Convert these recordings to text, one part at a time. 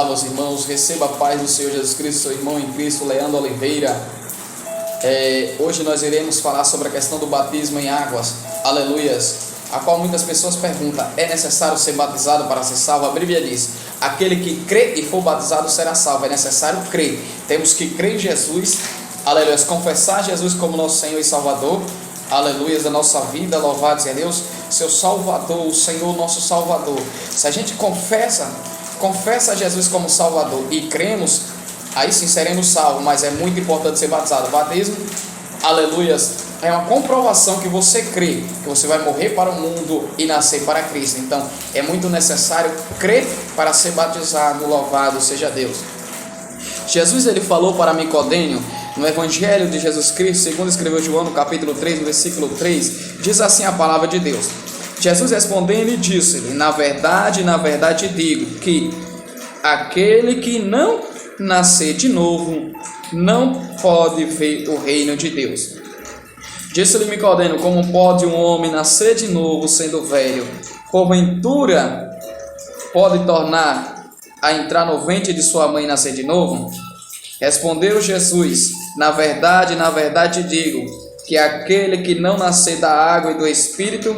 Olá, meus irmãos, receba a paz do Senhor Jesus Cristo, seu irmão em Cristo, Leandro Oliveira. Hoje nós iremos falar sobre a questão do batismo em águas, aleluias, a qual muitas pessoas perguntam: é necessário ser batizado para ser salvo? A Bíblia diz: aquele que crê e for batizado será salvo. É necessário crer, temos que crer em Jesus, aleluias, confessar Jesus como nosso Senhor e Salvador, aleluias, da nossa vida. Louvado seja Deus, seu Salvador, o Senhor nosso Salvador. Se a gente confessa Jesus como Salvador e cremos, aí sim seremos salvos. Mas é muito importante ser batizado. O batismo, aleluias, é uma comprovação que você crê que você vai morrer para o mundo e nascer para Cristo. Então é muito necessário crer para ser batizado. Louvado seja Deus. Jesus, ele falou para Nicodemo no Evangelho de Jesus Cristo, segundo escreveu João no capítulo 3, no versículo 3, diz assim a palavra de Deus: Jesus respondendo e disse-lhe: na verdade digo que aquele que não nascer de novo não pode ver o reino de Deus. Disse-lhe Nicodemo: como pode um homem nascer de novo sendo velho? Porventura pode tornar a entrar no ventre de sua mãe e nascer de novo? Respondeu Jesus: na verdade digo que aquele que não nascer da água e do Espírito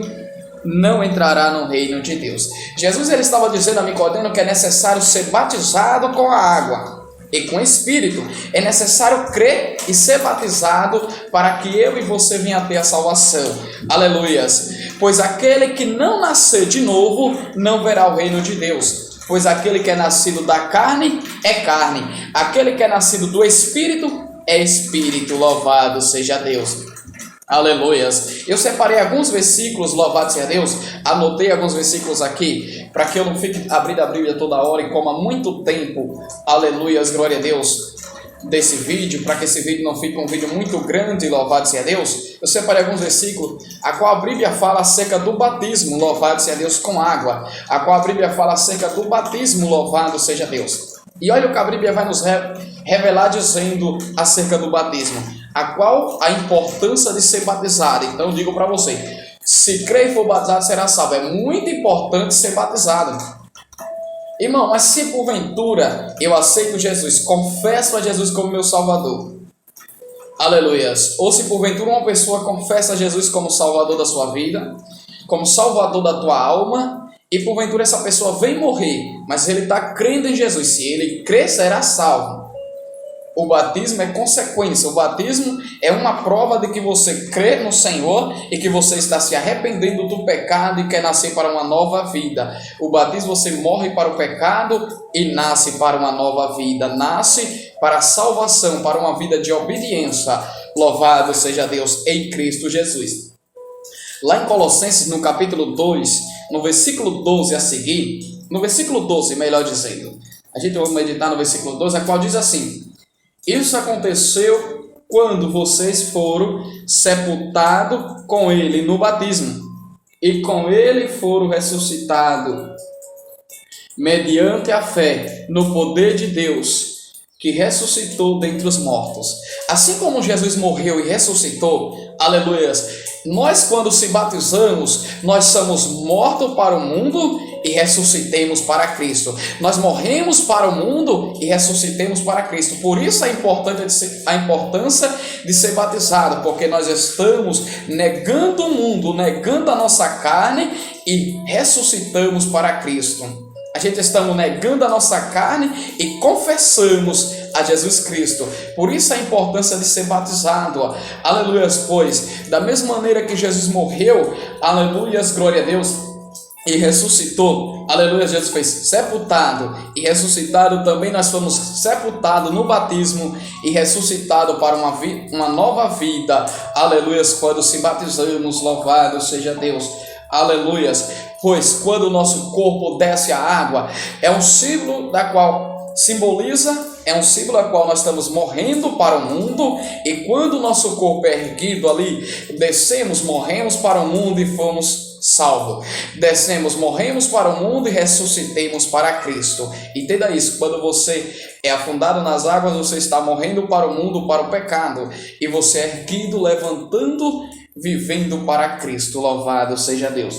não entrará no reino de Deus. Jesus, ele estava dizendo a Nicodemo que é necessário ser batizado com a água e com o Espírito. É necessário crer e ser batizado para que eu e você venha a ter a salvação. Aleluias. Pois aquele que não nascer de novo não verá o reino de Deus. Pois aquele que é nascido da carne é carne, aquele que é nascido do Espírito é Espírito. Louvado seja Deus. Aleluias. Eu separei alguns versículos, louvado seja Deus. Anotei alguns versículos aqui, para que eu não fique abrindo a Bíblia toda hora e coma muito tempo. Aleluias, glória a Deus, desse vídeo, para que esse vídeo não fique um vídeo muito grande, louvado seja Deus. Eu separei alguns versículos, a qual a Bíblia fala acerca do batismo, louvado seja Deus, com água. A qual a Bíblia fala acerca do batismo, louvado seja Deus. E olha o que a Bíblia vai nos revelar dizendo acerca do batismo, a qual a importância de ser batizado. Então eu digo para você: se crer e for batizado será salvo. É muito importante ser batizado, irmão. Mas se porventura eu aceito Jesus, confesso a Jesus como meu Salvador, aleluias, ou se porventura uma pessoa confessa a Jesus como Salvador da sua vida, como Salvador da tua alma, e porventura essa pessoa vem morrer, mas ele está crendo em Jesus, se ele crer será salvo. O batismo é consequência, o batismo é uma prova de que você crê no Senhor e que você está se arrependendo do pecado e quer nascer para uma nova vida. O batismo, você morre para o pecado e nasce para uma nova vida, nasce para a salvação, para uma vida de obediência. Louvado seja Deus em Cristo Jesus. Lá em Colossenses, no capítulo 2, no versículo 12 a seguir, no versículo 12, melhor dizendo, a gente vai meditar no versículo 12, a qual diz assim: isso aconteceu quando vocês foram sepultados com ele no batismo, e com ele foram ressuscitados, mediante a fé no poder de Deus, que ressuscitou dentre os mortos. Assim como Jesus morreu e ressuscitou, aleluias, nós quando se batizamos, nós somos mortos para o mundo e ressuscitemos para Cristo. Nós morremos para o mundo e ressuscitemos para Cristo. Por isso a importância de ser batizado, porque nós estamos negando o mundo, negando a nossa carne e ressuscitamos para Cristo. A gente estamos negando a nossa carne e confessamos a Jesus Cristo. Por isso a importância de ser batizado. Aleluias, pois da mesma maneira que Jesus morreu, aleluias, glória a Deus, e ressuscitou, aleluia, Jesus foi sepultado e ressuscitado, também nós fomos sepultados no batismo e ressuscitados para uma nova vida, aleluia, quando se batizamos. Louvado seja Deus, aleluias, pois quando o nosso corpo desce a água, é um símbolo da qual simboliza, é um símbolo a qual nós estamos morrendo para o mundo, e quando o nosso corpo é erguido ali, descemos, morremos para o mundo e fomos salvos. Descemos, morremos para o mundo e ressuscitemos para Cristo. Entenda isso: quando você é afundado nas águas, você está morrendo para o mundo, para o pecado, e você é erguido, levantando, vivendo para Cristo. Louvado seja Deus.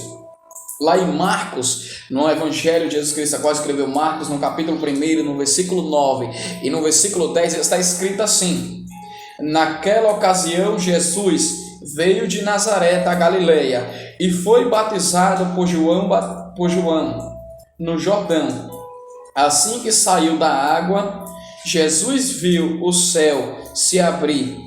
Lá em Marcos, no Evangelho de Jesus Cristo, a qual escreveu Marcos, no capítulo 1, no versículo 9 e no versículo 10, está escrito assim: naquela ocasião, Jesus veio de Nazaré da Galileia e foi batizado por João no Jordão. Assim que saiu da água, Jesus viu o céu se abrir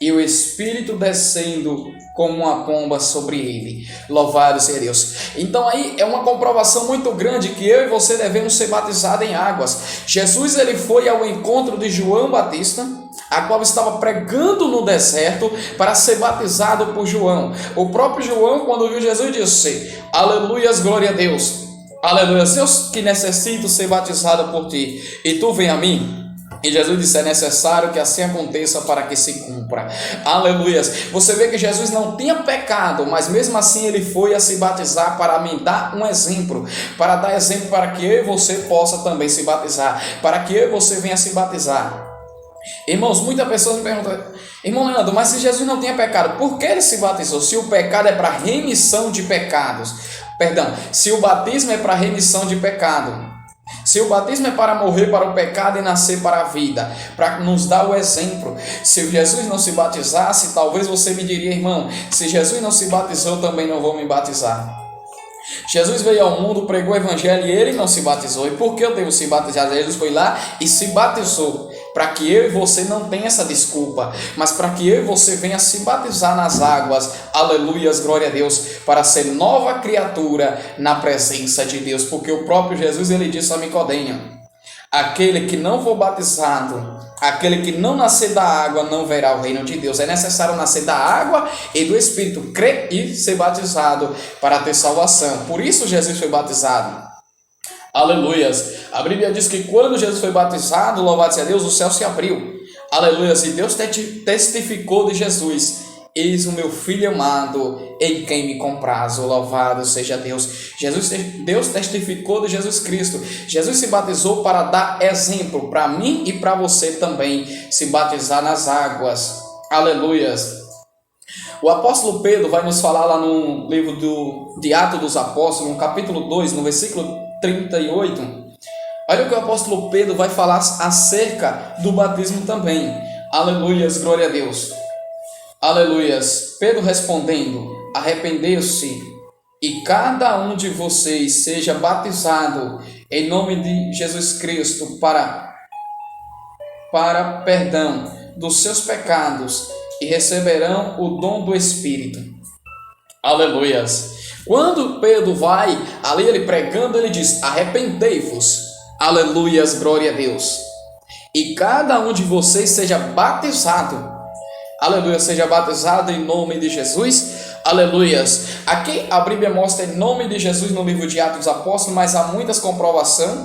e o Espírito descendo como uma pomba sobre ele. Louvado seja Deus. Então aí é uma comprovação muito grande que eu e você devemos ser batizados em águas. Jesus ele foi ao encontro de João Batista, a qual estava pregando no deserto, para ser batizado por João. O próprio João, quando viu Jesus, disse: aleluias, glória a Deus. Aleluia, Deus, que necessito ser batizado por ti, e tu vem a mim. E Jesus disse: é necessário que assim aconteça para que se cumpra. Aleluias. Você vê que Jesus não tinha pecado, mas mesmo assim ele foi a se batizar para me dar um exemplo, para dar exemplo para que eu e você possa também se batizar, para que eu e você venha se batizar. Irmãos, muitas pessoas me perguntam: irmão Leandro, mas se Jesus não tinha pecado, por que ele se batizou? Se o pecado é para remissão de pecados, se o batismo é para remissão de pecado, se o batismo é para morrer para o pecado e nascer para a vida, para nos dar o exemplo. Se Jesus não se batizasse, talvez você me diria: irmão, se Jesus não se batizou, eu também não vou me batizar. Jesus veio ao mundo, pregou o evangelho e ele não se batizou. E por que eu devo se batizar? Jesus foi lá e se batizou, para que eu e você não tenha essa desculpa, mas para que eu e você venha se batizar nas águas. Aleluias, glória a Deus, para ser nova criatura na presença de Deus. Porque o próprio Jesus ele disse a Nicodemo: aquele que não for batizado, aquele que não nascer da água, não verá o reino de Deus. É necessário nascer da água e do Espírito, crer e ser batizado para ter salvação. Por isso Jesus foi batizado. Aleluias. A Bíblia diz que quando Jesus foi batizado, louvado seja Deus, o céu se abriu. Aleluias. E Deus testificou de Jesus: eis o meu filho amado, em quem me comprazo. Louvado seja Deus. Deus testificou de Jesus Cristo. Jesus se batizou para dar exemplo para mim e para você também se batizar nas águas. Aleluias. O apóstolo Pedro vai nos falar lá no livro de Atos dos Apóstolos, no capítulo 2, no versículo 38. Olha o que o apóstolo Pedro vai falar acerca do batismo também. Aleluias, glória a Deus. Aleluias. Pedro respondendo: arrependeu-se e cada um de vocês seja batizado em nome de Jesus Cristo para perdão dos seus pecados e receberão o dom do Espírito. Aleluias. Quando Pedro vai ali, ele pregando, ele diz: arrependei-vos. Aleluias, glória a Deus. E cada um de vocês seja batizado. Aleluia, seja batizado em nome de Jesus. Aleluias. Aqui a Bíblia mostra em nome de Jesus no livro de Atos dos Apóstolos, mas há muitas comprovações.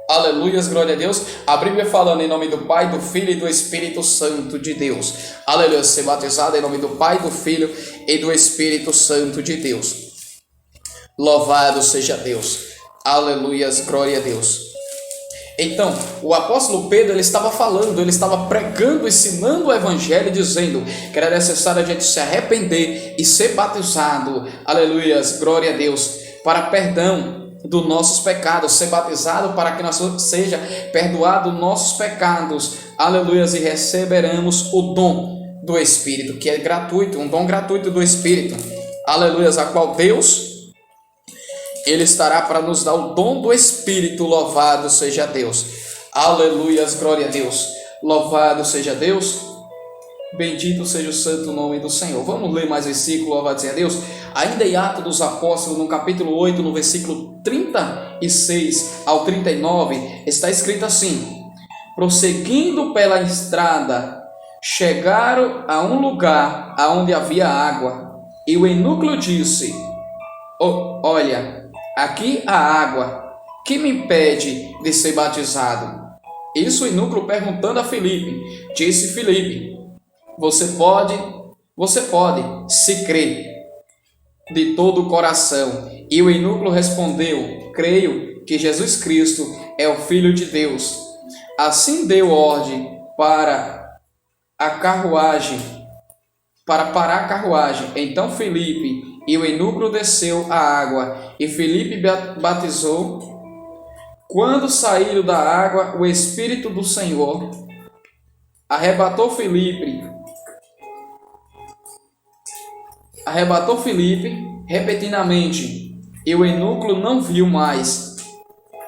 Aleluias, glória a Deus. A Bíblia falando em nome do Pai, do Filho e do Espírito Santo de Deus. Aleluia, ser batizado em nome do Pai, do Filho e do Espírito Santo de Deus. Louvado seja Deus. Aleluias, glória a Deus. Então, o apóstolo Pedro, ele estava falando, ele estava pregando, ensinando o evangelho, dizendo que era necessário a gente se arrepender e ser batizado, aleluias, glória a Deus, para perdão dos nossos pecados, ser batizado para que nós seja perdoado nossos pecados, aleluias, e receberemos o dom do Espírito, que é gratuito, um dom gratuito do Espírito, aleluias, a qual Deus ele estará para nos dar o dom do Espírito. Louvado seja Deus. Aleluias, glória a Deus. Louvado seja Deus. Bendito seja o santo nome do Senhor. Vamos ler mais versículo. Louvado seja Deus. Ainda em Atos dos Apóstolos, no capítulo 8, no versículo 36 ao 39, está escrito assim: prosseguindo pela estrada, chegaram a um lugar onde havia água, e o eunuco disse: olha, aqui a água, que me impede de ser batizado? Isso o eunuco perguntando a Filipe. Disse Filipe: você pode, se crer de todo o coração. E o eunuco respondeu: creio que Jesus Cristo é o Filho de Deus. Assim deu ordem para parar a carruagem. Então Filipe e o eunuco desceu à água, e Filipe batizou. Quando saíram da água, o Espírito do Senhor arrebatou Filipe repentinamente, e o eunuco não viu mais.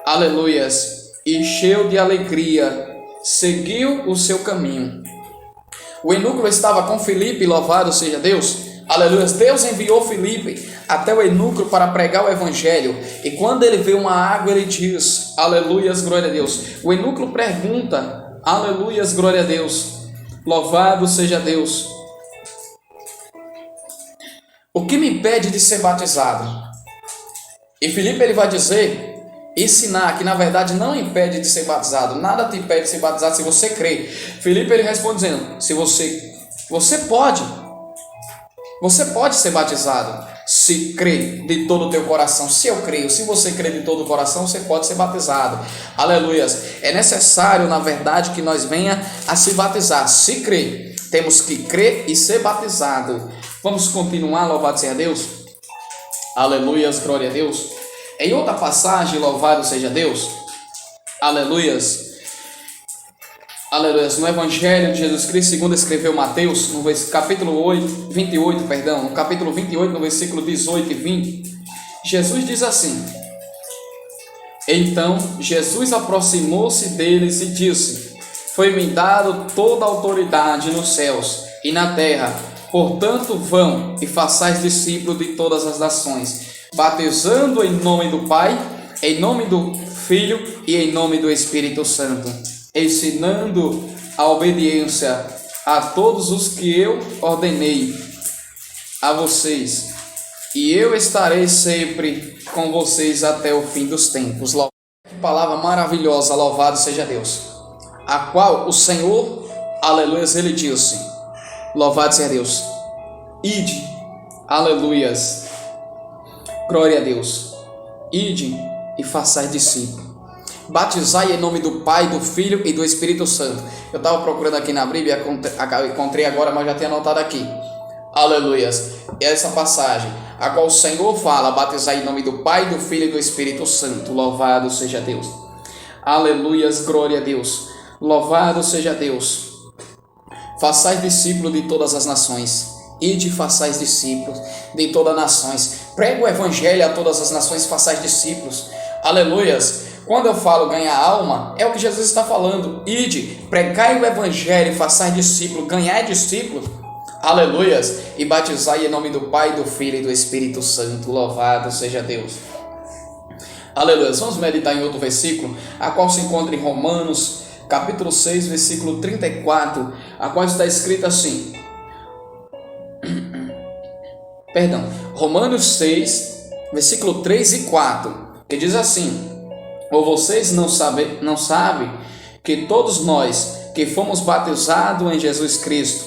Aleluias! E cheio de alegria, seguiu o seu caminho. O eunuco estava com Filipe, louvado seja Deus. Aleluia. Deus enviou Filipe até o eunuco para pregar o evangelho. E quando ele vê uma água, ele diz: aleluias, glória a Deus. O eunuco pergunta: aleluias, glória a Deus. Louvado seja Deus. O que me impede de ser batizado? E Filipe ele vai dizer, ensinar que na verdade não impede de ser batizado. Nada te impede de ser batizado se você crê. Filipe ele responde dizendo: se você pode ser batizado se crê de todo o teu coração. Se eu creio, se você crê de todo o coração, você pode ser batizado. Aleluias. É necessário, na verdade, que nós venha a se batizar. Se crê, temos que crer e ser batizado. Vamos continuar, louvado seja Deus. Aleluias, glória a Deus. Em outra passagem, louvado seja Deus. Aleluias. Aleluia. No Evangelho de Jesus Cristo, segundo escreveu Mateus, no capítulo 28, no capítulo 28, no versículo 18 e 20, Jesus diz assim: então Jesus aproximou-se deles e disse: foi-me dado toda a autoridade nos céus e na terra, portanto vão e façais discípulos de todas as nações, batizando em nome do Pai, em nome do Filho e em nome do Espírito Santo, ensinando a obediência a todos os que eu ordenei a vocês, e eu estarei sempre com vocês até o fim dos tempos. Que palavra maravilhosa, louvado seja Deus, a qual o Senhor, aleluias, ele disse, louvado seja Deus, ide, aleluias, glória a Deus, ide e façais discípulos. Batizai em nome do Pai, do Filho e do Espírito Santo. Eu estava procurando aqui na Bíblia, encontrei agora, mas já tinha anotado aqui. Aleluias. E essa passagem, a qual o Senhor fala: batizai em nome do Pai, do Filho e do Espírito Santo. Louvado seja Deus. Aleluias, glória a Deus. Louvado seja Deus. Façais discípulos de todas as nações. Ide, façais discípulos de todas as nações. Prega o evangelho a todas as nações, façais discípulos. Aleluias. Quando eu falo ganhar alma, é o que Jesus está falando. Ide, pregai o evangelho, façais discípulos, ganhai discípulos. Aleluias. E batizai em nome do Pai, do Filho e do Espírito Santo. Louvado seja Deus. Aleluias. Vamos meditar em outro versículo, a qual se encontra em Romanos, capítulo 6, versículo 34, a qual está escrito assim. Romanos 6, versículo 3 e 4, que diz assim: ou vocês não sabem que todos nós que fomos batizados em Jesus Cristo,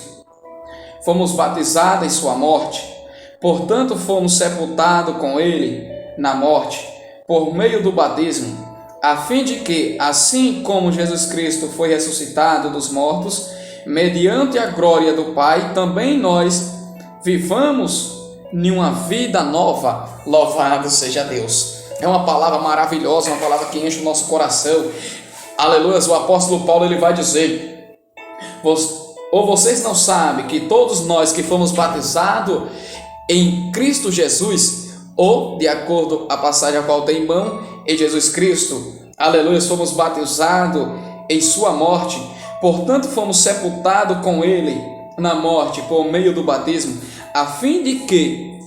fomos batizados em sua morte, portanto fomos sepultados com ele na morte, por meio do batismo, a fim de que, assim como Jesus Cristo foi ressuscitado dos mortos, mediante a glória do Pai, também nós vivamos em uma vida nova. Louvado seja Deus. É uma palavra maravilhosa, uma palavra que enche o nosso coração. Aleluia. O apóstolo Paulo ele vai dizer: ou vocês não sabem que todos nós que fomos batizados em Cristo Jesus, ou de acordo com a passagem a qual tem em mão, em Jesus Cristo, aleluia, fomos batizados em sua morte, portanto fomos sepultados com ele na morte por meio do batismo, a fim de que,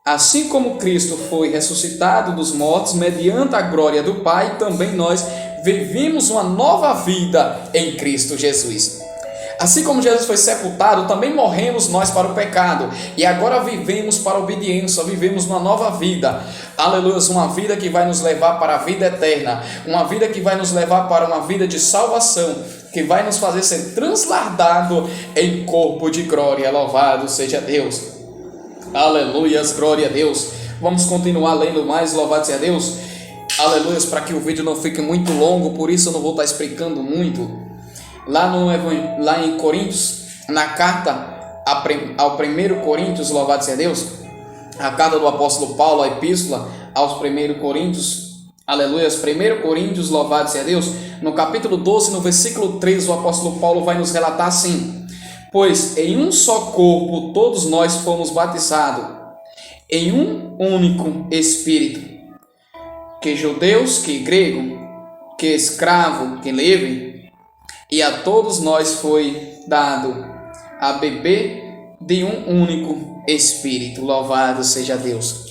assim como Cristo foi ressuscitado dos mortos, mediante a glória do Pai, também nós vivimos uma nova vida em Cristo Jesus. Assim como Jesus foi sepultado, também morremos nós para o pecado, e agora vivemos para a obediência, vivemos uma nova vida. Aleluia, uma vida que vai nos levar para a vida eterna, uma vida que vai nos levar para uma vida de salvação, que vai nos fazer ser transladado em corpo de glória. Louvado seja Deus. Aleluias, glória a Deus. Vamos continuar lendo mais, louvado seja Deus. Aleluias, para que o vídeo não fique muito longo, por isso eu não vou estar explicando muito. Lá em Coríntios, na carta ao 1 Coríntios, louvado seja Deus, a carta do apóstolo Paulo, a epístola aos 1 Coríntios, aleluia, 1 Coríntios, louvado seja Deus, no capítulo 12, no versículo 3, o apóstolo Paulo vai nos relatar assim: pois em um só corpo todos nós fomos batizados, em um único Espírito, que judeus, que grego, que escravo, que livre, e a todos nós foi dado a beber de um único Espírito. Louvado seja Deus.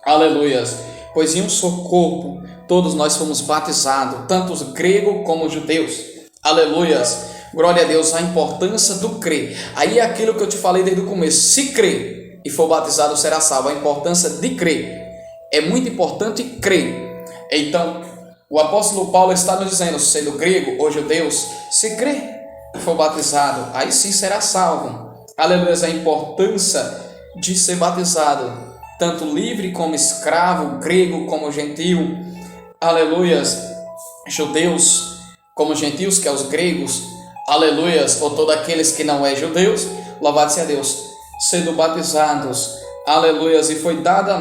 Aleluias. Pois em um só corpo todos nós fomos batizados, tanto os gregos como os judeus. Aleluias. Glória a Deus, a importância do crer. Aí é aquilo que eu te falei desde o começo. Se crer e for batizado, será salvo. A importância de crer. É muito importante crer. Então, o apóstolo Paulo está nos dizendo, sendo grego ou judeus, se crer e for batizado, aí sim será salvo. Aleluia, a importância de ser batizado, tanto livre como escravo, grego como gentil, aleluias, judeus como gentios, que é os gregos, aleluias, ou todos aqueles que não é judeus, louvado seja Deus, sendo batizados, aleluias, e foi dada,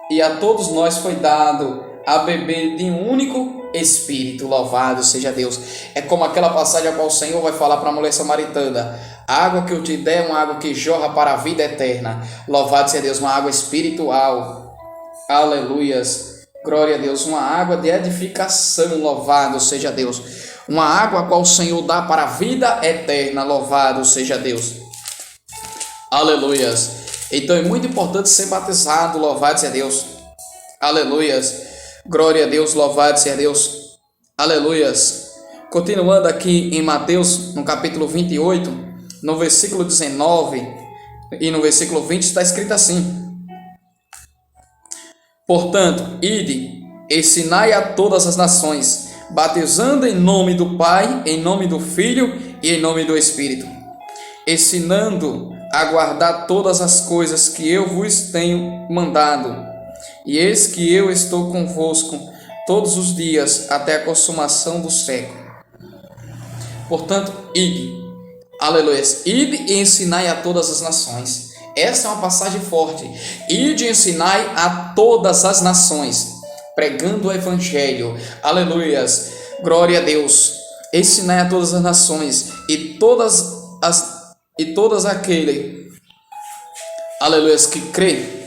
e a todos nós foi dado a beber de um único Espírito. Louvado seja Deus. É como aquela passagem a qual o Senhor vai falar para a mulher samaritana: a água que eu te der é uma água que jorra para a vida eterna. Louvado seja Deus, uma água espiritual. Aleluias. Glória a Deus, uma água de edificação. Louvado seja Deus. Uma água a qual o Senhor dá para a vida eterna. Louvado seja Deus. Aleluias. Então é muito importante ser batizado. Louvado seja Deus. Aleluias. Glória a Deus, louvado seja Deus. Aleluias. Continuando aqui em Mateus, no capítulo 28, no versículo 19 e no versículo 20, está escrito assim: portanto, ide, ensinai a todas as nações, batizando em nome do Pai, em nome do Filho e em nome do Espírito, ensinando a guardar todas as coisas que eu vos tenho mandado. E eis que eu estou convosco todos os dias até a consumação do século. Portanto, ide, aleluia, ide e ensinai a todas as nações. Essa é uma passagem forte. Ide e ensinai a todas as nações, pregando o evangelho, aleluias, glória a Deus. Ensinai a todas as nações e todas aquele, aleluias, que crê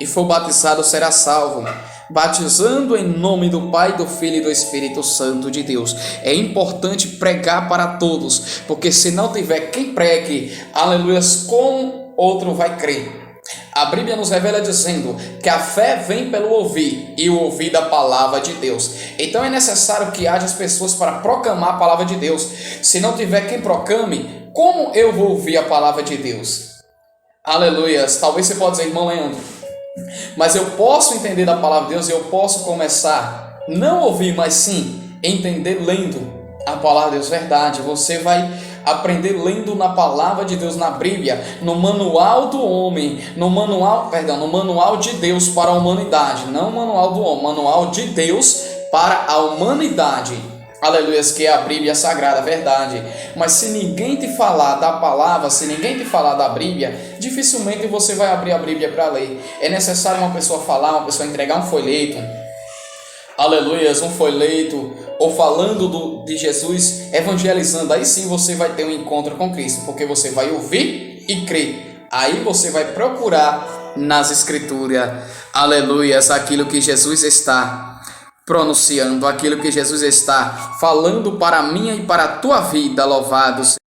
e for batizado será salvo, batizando em nome do Pai, do Filho e do Espírito Santo de Deus. É importante pregar para todos, porque se não tiver quem pregue, aleluia, como outro vai crer? A Bíblia nos revela dizendo que a fé vem pelo ouvir, e o ouvir da palavra de Deus. Então é necessário que haja as pessoas para proclamar a palavra de Deus. Se não tiver quem proclame, como eu vou ouvir a palavra de Deus? Aleluia. Talvez você possa dizer, irmão Leandro, mas eu posso entender da palavra de Deus, eu posso começar, não ouvir, mas sim entender lendo a palavra de Deus. Verdade, você vai aprender lendo na palavra de Deus, na Bíblia, no manual do homem, no manual de Deus para a humanidade, não o manual do homem, manual de Deus para a humanidade. Aleluia, que é a Bíblia Sagrada, verdade. Mas se ninguém te falar da palavra, se ninguém te falar da Bíblia, dificilmente você vai abrir a Bíblia para ler. É necessário uma pessoa falar, uma pessoa entregar um folheto, aleluia, um folheto, ou falando de Jesus, evangelizando. Aí sim você vai ter um encontro com Cristo, porque você vai ouvir e crer. Aí você vai procurar nas Escrituras, aleluia, aquilo que Jesus está pronunciando, aquilo que Jesus está falando para a minha e para a tua vida. Louvado